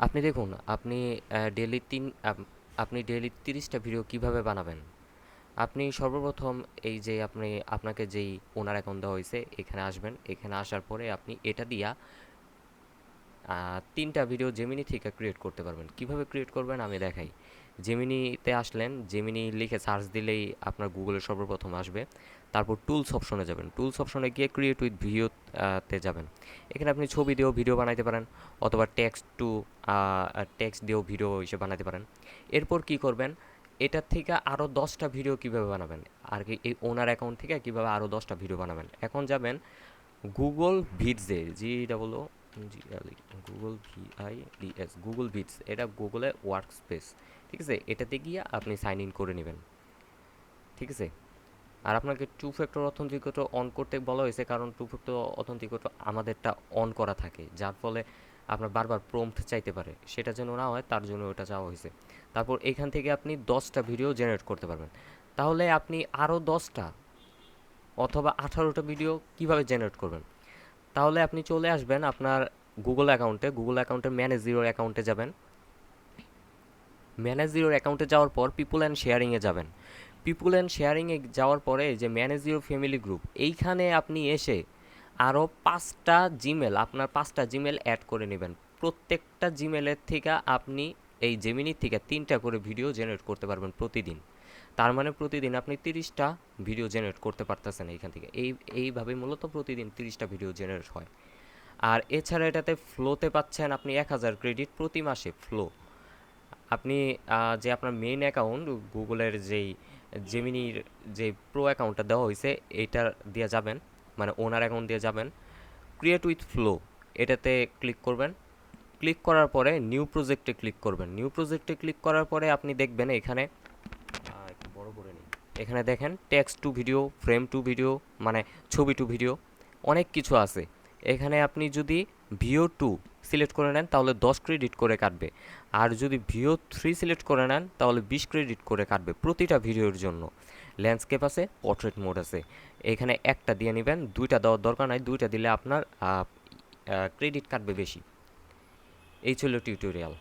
আপনি দেখুন, ডেইলি আপনি ডেইলি 30টা ভিডিও কিভাবে বানাবেন? আপনি সর্বপ্রথম এই যে আপনাকে যেই ওনার অ্যাকাউন্ট দেওয়া হয়েছে এখানে আসবেন। এখানে আসার পরে আপনি এটা দিয়া 3টা ভিডিও জেমিনি থেকে ক্রিয়েট করতে পারবেন। কিভাবে ক্রিয়েট করবেন আমি দেখাই। জেমিনিতে আসলেন, জেমিনি লিখে সার্চ দিলেই আপনার গুগলে সর্বপ্রথম আসবে। তারপর টুলস অপশনে যাবেন। টুলস অপশনে গিয়ে ক্রিয়েট উইথ ভিডিও তে যাবেন। এখানে আপনি ছবি দিয়েও ভিডিও বানাইতে পারেন, অথবা টেক্সট দিয়েও ভিডিও হিসেবে বানাতে পারেন। এরপর কি করবেন, এটার থেকে আরও 10টা ভিডিও কিভাবে বানাবেন, আর কি এই ওনার অ্যাকাউন্ট থেকে কিভাবে আরও 10টা ভিডিও বানাবেন। এখন যাবেন গুগল ভিডসে, গুগল ভিআইডিএস, গুগল ভিডস, এটা গুগলে ওয়ার্ক স্পেস। ঠিক আছে, এটাতে গিয়ে আপনি সাইন ইন করে নেবেন। ঠিক আছে, আর আপনাকে টু ফ্যাক্টর অথেন্টিকেটর অন করতে বলা হয়েছে, কারণ টু ফ্যাক্টর অথেন্টিকেটর আমাদেরটা অন করা থাকে, যার ফলে আপনার বারবার প্রম্পট চাইতে পারে, সেটা যেন না হয় তার জন্য ওটা চাওয়া হয়েছে। তারপর এখান থেকে আপনি 10টা ভিডিও জেনারেট করতে পারবেন। তাহলে আপনি আরও 10টা অথবা 18টা ভিডিও কিভাবে জেনারেট করবেন? তাহলে আপনি চলে আসবেন আপনার গুগল অ্যাকাউন্টে ম্যানেজ জিরোর অ্যাকাউন্টে যাবেন। ম্যানেজ জিরোর অ্যাকাউন্টে যাওয়ার পর পিপুল অ্যান্ড শেয়ারিংয়ে যাবেন। পিপুল অ্যান্ড শেয়ারিংয়ে যাওয়ার পরে যে ম্যানেজ জিরো ফ্যামিলি গ্রুপ, এইখানে আপনি এসে আরও 5টা জিমেল অ্যাড করে নেবেন। প্রত্যেকটা জিমেলের থেকে আপনি এই জেমিনির থেকে 3টা করে ভিডিও জেনারেট করতে পারবেন প্রতিদিন। তার মানে প্রতিদিন আপনি 30টা ভিডিও জেনারেট করতে পারতেছেন এইখান থেকে। এইভাবে মূলত প্রতিদিন 30টা ভিডিও জেনারেট হয়। আর এছাড়া এটাতে ফ্লোতে পাচ্ছেন আপনি 1000 ক্রেডিট প্রতি মাসে ফ্লো। আপনি যে আপনার মেইন অ্যাকাউন্ট গুগলের যেই জেমিনির যে প্রো অ্যাকাউন্টটা দেওয়া হয়েছে, এইটার দিয়ে যাবেন, মানে ওনার অ্যাকাউন্ট দিয়ে যাবেন, ক্রিয়েট উইথ ফ্লো, এটাতে ক্লিক করবেন। ক্লিক করার পরে নিউ প্রজেক্টে ক্লিক করবেন। নিউ প্রজেক্টে ক্লিক করার পরে আপনি দেখবেন এখানে একটু বড় করে নিই, এখানে দেখেন text to video, frame to video, মানে ছবি টু ভিডিও, অনেক কিছু আছে। এখানে আপনি যদি ভিও 2 সিলেক্ট করে নেন তাহলে 10 ক্রেডিট করে কাটবে, আর যদি ভিও 3 সিলেক্ট করে নেন তাহলে 20 ক্রেডিট করে কাটবে প্রতিটা ভিডিওর জন্য। ল্যান্ডস্কেপ আছে, পোর্ট্রেট মোড আছে। এখানে একটা দিয়ে নেবেন, দুইটা দেওয়ার দরকার নাই, দুইটা দিলে আপনার ক্রেডিট কাটবে বেশি। এই ছিল টিউটোরিয়াল।